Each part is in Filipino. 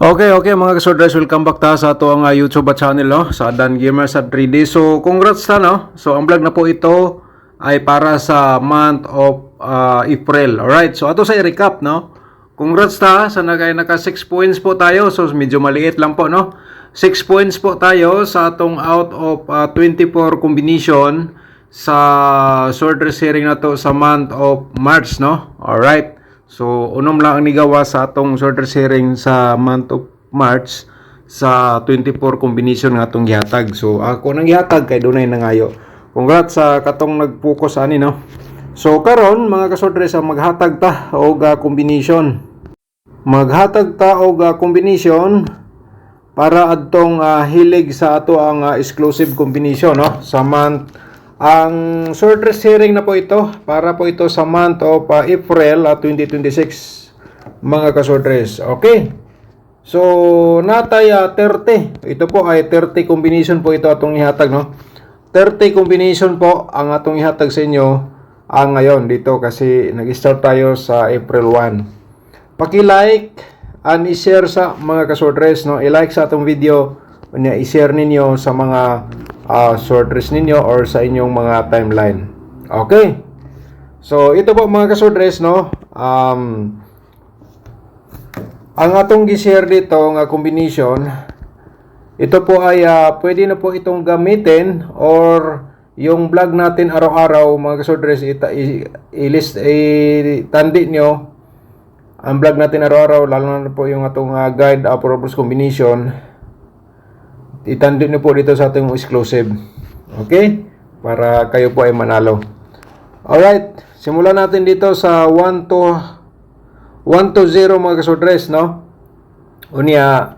Okay mga kasorders, welcome back ta sa ato ang YouTube channel no, sa Dan Gamers at 3D. So congrats ta no. So ang vlog na po ito ay para sa month of April. Alright, so ato sa i-recap no. Congrats ta sa naka 6 points po tayo. So medyo maliit lang po no. 6 points po tayo sa atong out of 24 combination sa sorter sharing na to sa month of March no. Alright. So, unom lang ang nigawa sa atong sorter sharing sa month of March sa 24 combination nga atong gihatag. So, ako nang gihatag kay dunay nangayo. Congrats sa katong nag-focus ani no. So, karon mga kasorter sa maghatag ta og combination. Maghatag ta og combination para adtong hilig sa ato ang exclusive combination no sa month. Ang sorter sharing na po ito para po ito sa month of April 2026 mga kasortres. Okay. So natay 30. Ito po ay 30 combination po ito atong ihatag no. 30 combination po ang atong ihatag sa inyo ngayon dito kasi nag-start tayo sa April 1. Paki-like and i-share sa mga kasortres no. I-like sa atong video, i-share ninyo sa mga sorters ninyo or sa inyong mga timeline. Okay. So ito po mga kasordres no. Ang atong gi-share dito nga combination, ito po ay pwede na po itong gamitin or yung vlog natin araw-araw mga kasordres i-list tandi nyo ang vlog natin araw-araw lalo na po yung atong guide approvals combination. Itandit nyo po dito sa ating exclusive. Okay? Para kayo po ay manalo. Alright. Simulan natin dito sa 1 to 0 mga kasordres, no? Unya,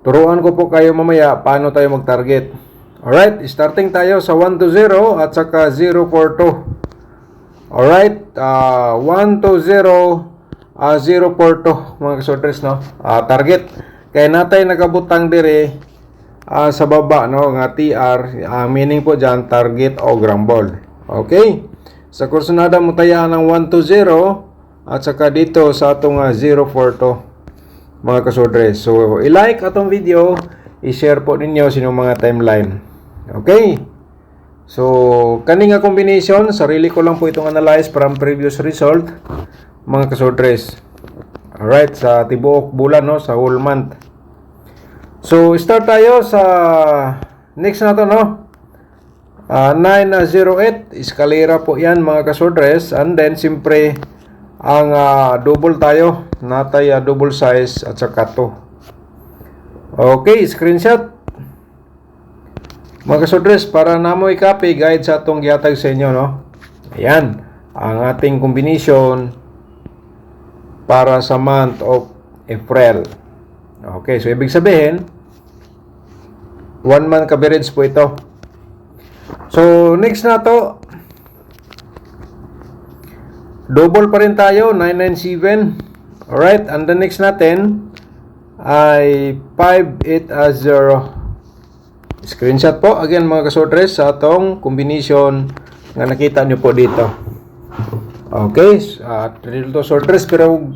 turuan ko po kayo mamaya paano tayo mag-target. Alright. Starting tayo sa 1 to 0 at saka 0 for 2. Alright. 1 to 0 0 for 2 mga kasordres, no? Target. Kaya natay nakabutang dire sa baba no nga TR, meaning po dyan target o grumble. Okay, sa kursunada mo tayaan ng 1 to 0 at saka dito sa atong 0 for 2 mga kasordres. So i-like atong video, i-share po ninyo sino mga timeline. Okay, so kaning nga combination sarili ko lang po itong analyze from previous result mga kasordres. Alright, sa tibuok bulan no, sa whole month. So, start tayo sa next na to, no? 908. Escalera po yan, mga kasordres. And then, simpre, ang double tayo. Natay double size at saka to. Okay, screenshot. Mga kasordres, para namo i-copy, guide sa atong gihatag sa inyo, no? Ayan, ang ating combination para sa month of April. Okay, so ibig sabihin, 1 month coverage po ito. So, next na to. Double pa rin tayo, 997. Alright, and the next natin ay 580. Screenshot po. Again, mga kasortres, sa atong combination nga nakita nyo po dito. Okay, dito sortres, pero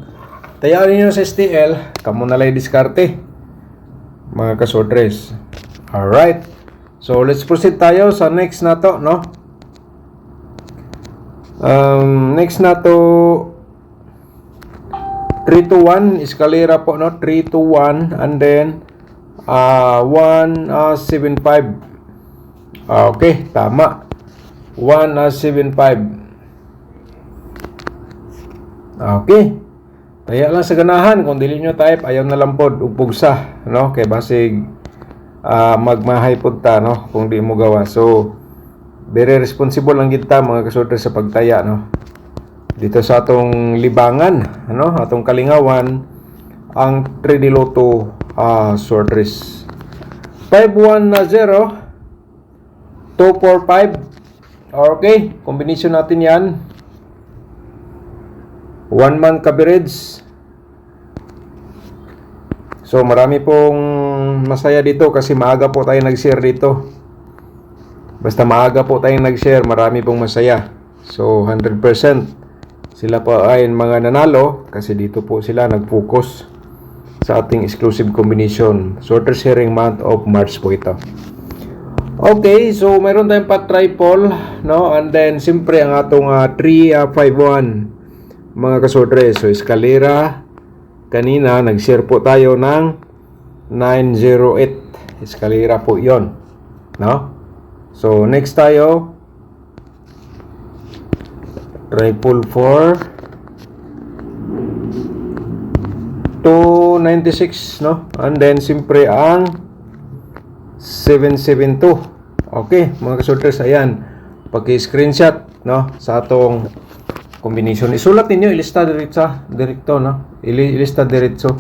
tayaan ninyo sa STL, kamo na lang diskarte. Mga kasortres. Alright. So, let's proceed tayo sa next na to, no? Next na to 3 to 1. Escalera po, no? 3 to 1. And then 175. Okay, tama. 175. Okay. Kaya lang sa ganahan, kung dili nyo type, ayaw na lang pod, ugpugsa, no? Kaya basig magmahay pod ta, no? Kung di mo gawa. So, very responsible lang kita, mga kasortres, sa pagtaya, no? Dito sa atong libangan, ano? Atong kalingawan, ang 3D Lotto sortres. 510, 245. Okay, combination natin yan. 1 month coverage. So marami pong masaya dito kasi maaga po tayo nag-share dito. Basta maaga po tayo nag-share, marami pong masaya. So 100% sila po ay mga nanalo kasi dito po sila nag-focus. sa ating exclusive combination. Sorter sharing month of March po ito. Okay, so meron tayong pat triple, no? And then siyempre ang atong 351 mga kasortres. So eskalera kanina nag-share po tayo ng 908. Eskalera po 'yon, no? So next tayo triple 4 296, no? And then siyempre ang 772. Okay, mga kasortres, ayan. Paki-screenshot, no, sa atong combination. Isulat ninyo, ilista direkto, no? Ilista diretso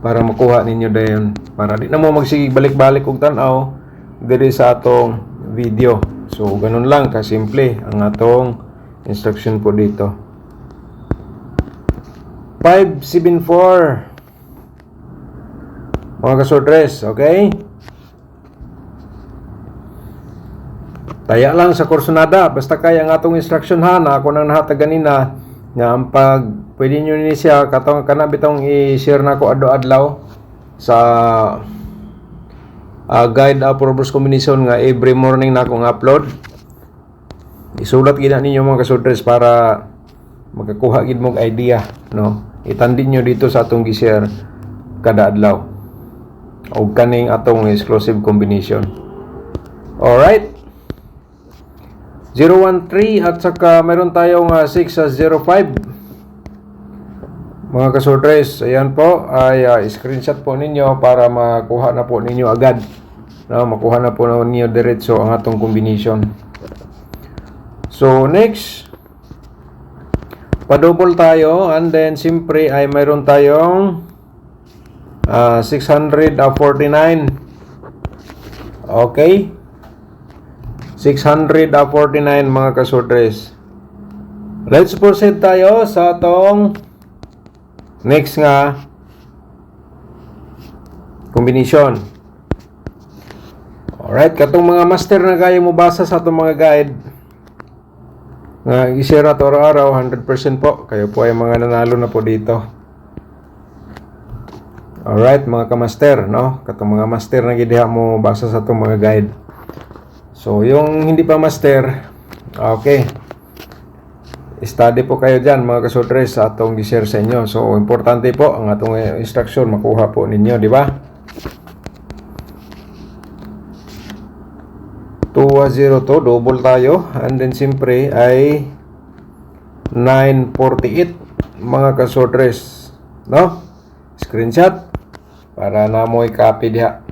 para makuha ninyo dayon. Para di na mo magsigig balik-balik og tan-aw diri sa atong video. So, ganun lang kasimple ang atong instruction po dito. 574 mga kasortres, okay? Taya lang sa kursunada, basta kaya ang atong instruction ha, na ako nang nahatag ganina nga ang pag pwede nyo ni siya katong kana bitong i-share na ko adlaw sa guide approvers combination nga every morning na akong upload. Isulat gid ninyo mga kasortres para magkakuha gid mong idea, no? Itandin nyo dito sa atong gi-share kada adlaw o kaning atong exclusive combination. Alright, 013 at saka meron tayong 605 mga kasortres. Ayan po ay screenshot po ninyo para makuha na po ninyo agad, no? Makuha na po ninyo diretso ang atong combination. So next, pa-double tayo, and then siyempre ay mayroon tayong 649. Okay, 649 mga kasortres. Let's proceed tayo sa atong next nga combination. Alright, katong mga master na kaya mo basa sa atong mga guide nga i-share nato araw-araw, 100% po kayo po ay mga nanalo na po dito. Alright mga kamaster, no? Katong mga master na gidiha mo basa sa atong mga guide. So yung hindi pa master, okay, study po kayo dyan mga kasortres sa atong i-share sa inyo. So importante po ang atong instruction makuha po ninyo, di ba? 202, double tayo, and then siyempre ay 948 mga kasortres, no? Screenshot para namoy copy diha.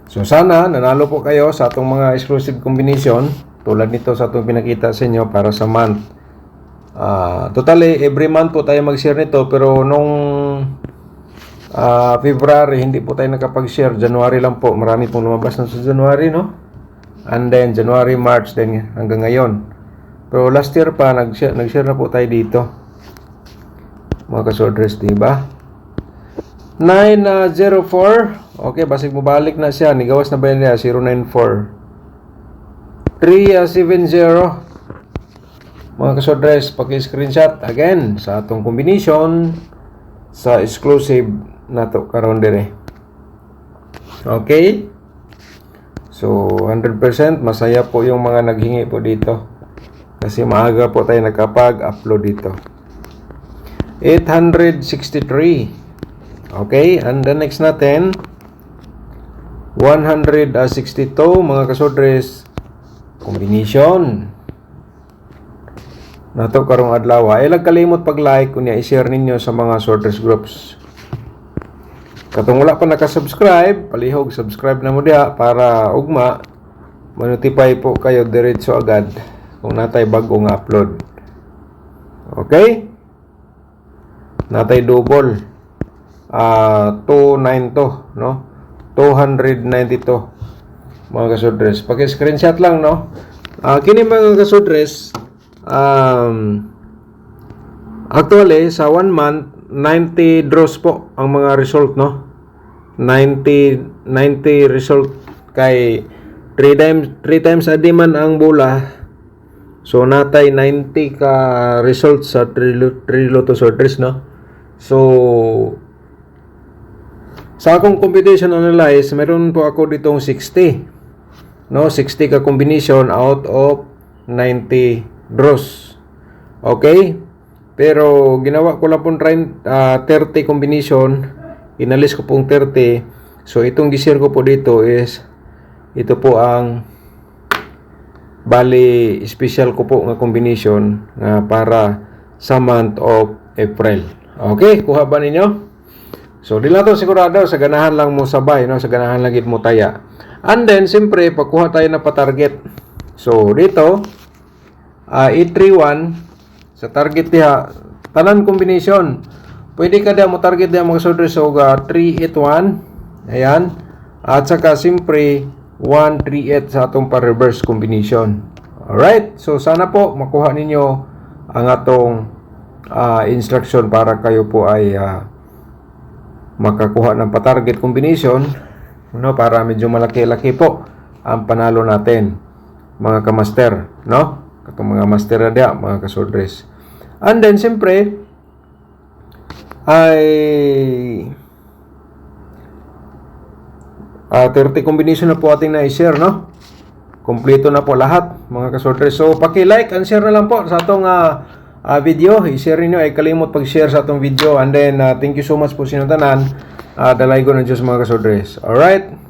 So sana nanalo po kayo sa atong mga exclusive combination tulad nito sa atong pinakita sa inyo para sa month. Totally every month po tayo mag-share nito, pero nung February hindi po tayo nakapag-share. January lang po, marami pong lumabas na sa January, no? And then January, March, then hanggang ngayon. Pero last year pa nag-share na po tayo dito mga kasortres, diba? 904. Okay, basig mo balik na siya. Nigawas na ba yan niya? 094 370 mga kasortres, paki-screenshot again sa atong combination sa exclusive nato karon dire. Okay, so 100% masaya po yung mga naghingi po dito kasi maaga po tayo nakapag-upload dito. 863. Okay, and the next natin 162 mga kasortres, combination nato karong adlaw. Ay lang kalimot pag-like kunya i-share ninyo sa mga sorters groups. Katong wala pa naka-subscribe, palihog subscribe na mo diha para ugma ma-notify po kayo diretso agad kung natay bagong upload. Okay? Natay double 292, no? 292 mga kasortres. Paki-screenshot lang, no? Kini mga kasortres, actually sa 1 month 90 draws po ang mga result, no? 90 result kay 3 times adiman ang bola. So natay 90 ka result sa 3 loto sorters, no? So Sa akong computation analyze, meron po ako ditong 60. No, 60 ka combination out of 90 draws. Okay? Pero ginawa ko lang pong 30 combination, inalis ko pong 30. So itong gisir ko po dito is ito po ang bali special ko po nga combination nga para sa month of April. Okay, kuha ba ninyo? So di lang to sigurado, sa ganahan lang mo sabay, no? Sa ganahan lang gid mo taya. And then siyempre pagkuha tayo na pa-target. So dito 831 sa target diha tanan combination. Pwede ka diha mo target diha mga soldiers so 381. Ayan. At saka siyempre 138 sa atong pa-reverse combination. Alright? So sana po makuha ninyo ang atong instruction para kayo po ay makakuha ng pa-target combination, no, para medyo malaki-laki po ang panalo natin mga kamaster, no, katong mga master na dia, mga kasordres. And then siyempre ay 30 combination na po ating na-share, no. Kompleto na po lahat mga kasordres. So paki-like and share na lang po sa atong video. I-share niyo, ay kalimot pag-share sa atong video. And then thank you so much po sinuntanan. Dalay ko ng Diyos mga kasordres. Alright.